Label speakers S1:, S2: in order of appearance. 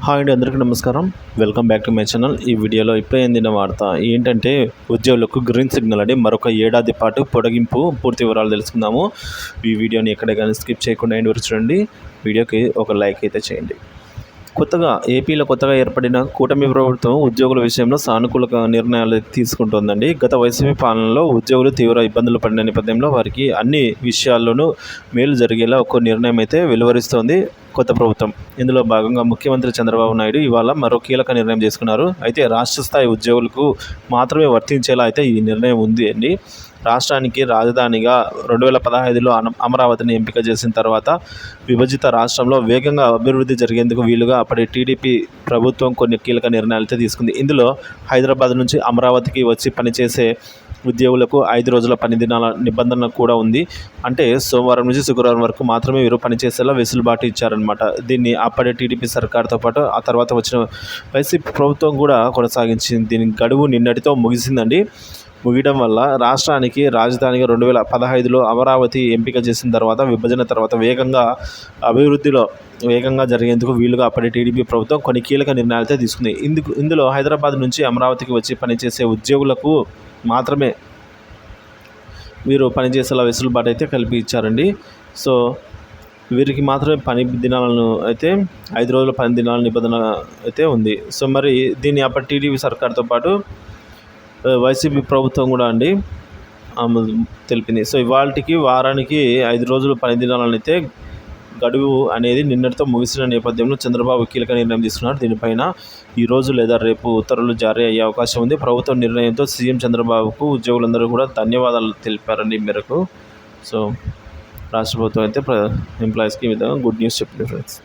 S1: Hi అండి, అందరికీ నమస్కారం. Welcome back to my channel. ఈ వీడియోలో ఇప్పుడే అందిన వార్త ఏంటంటే, ఉద్యోగులకు గ్రీన్ సిగ్నల్ అండి. మరొక ఏడాది పాటు పొడిగింపు. పూర్తి వివరాలు తెలుసుకుందాము. ఈ వీడియోని ఎక్కడ కానీ స్కిప్ చేయకుండా ఎండ్ వరకు చూడండి. వీడియోకి ఒక లైక్ అయితే చేయండి. ఏపీలో కొత్తగా ఏర్పడిన కూటమి ప్రభుత్వం ఉద్యోగుల విషయంలో సానుకూల నిర్ణయాలు తీసుకుంటోందండి. గత వైసీపీ పాలనలో ఉద్యోగులు తీవ్ర ఇబ్బందులు పడిన నేపథ్యంలో వారికి అన్ని విషయాల్లోనూ మేలు జరిగేలా ఒక నిర్ణయం అయితే వెలువరిస్తోంది కొత్త ప్రభుత్వం. ఇందులో భాగంగా ముఖ్యమంత్రి చంద్రబాబు నాయుడు ఇవాళ మరో కీలక నిర్ణయం తీసుకున్నారు. అయితే రాష్ట్ర స్థాయి ఉద్యోగులకు మాత్రమే వర్తించేలా అయితే ఈ నిర్ణయం ఉంది అండి. రాష్ట్రానికి రాజధానిగా 2015లో అమరావతిని ఎంపిక చేసిన తర్వాత విభజిత రాష్ట్రంలో వేగంగా అభివృద్ధి జరిగేందుకు వీలుగా అప్పటి టీడీపీ ప్రభుత్వం కొన్ని కీలక నిర్ణయాలు అయితే తీసుకుంది. ఇందులో హైదరాబాద్ నుంచి అమరావతికి వచ్చి పనిచేసే ఉద్యోగులకు 5 రోజుల పని దినాల నిబంధన కూడా ఉంది. అంటే సోమవారం నుంచి శుక్రవారం వరకు మాత్రమే వీరు పనిచేసేలా వెసులుబాటు ఇచ్చారనమాట. దీన్ని అప్పటి టీడీపీ సర్కార్తో పాటు ఆ తర్వాత వచ్చిన వైసీపీ ప్రభుత్వం కూడా కొనసాగించింది. దీని గడువు నిన్నటితో ముగిసిందండి. ముగియడం వల్ల రాష్ట్రానికి రాజధానిగా 2015లో అమరావతి ఎంపిక చేసిన తర్వాత విభజన తర్వాత వేగంగా జరిగేందుకు వీలుగా అప్పటి టీడీపీ ప్రభుత్వం కొన్ని కీలక నిర్ణయాలతో తీసుకుంది. ఇందులో హైదరాబాద్ నుంచి అమరావతికి వచ్చి పనిచేసే ఉద్యోగులకు మాత్రమే వీరు పనిచేసేలా వెసులుబాటు అయితే కల్పించారండి. సో వీరికి మాత్రమే పని దినాలను అయితే 5 రోజుల పని దినాల నిబంధన అయితే ఉంది. సో మరి దీన్ని అప్పటి టీడీపీ సర్కార్తో పాటు వైసీపీ ప్రభుత్వం కూడా అండి తెలిపింది. సో ఇవాళకి వారానికి 5 రోజులు పని దినాలను అయితే గడువు అనేది నిన్నటితో ముగిసిన నేపథ్యంలో చంద్రబాబు కీలక నిర్ణయం తీసుకున్నారు. దీనిపైన ఈరోజు లేదా రేపు ఉత్తర్వులు జారీ అయ్యే అవకాశం ఉంది. ప్రభుత్వం నిర్ణయంతో సీఎం చంద్రబాబుకు ఉద్యోగులందరూ కూడా ధన్యవాదాలు తెలిపారండి మేరకు. సో రాష్ట్ర ప్రభుత్వం అయితే ఎంప్లాయీస్కి ఈ విధంగా గుడ్ న్యూస్ చెప్పింది ఫ్రెండ్స్.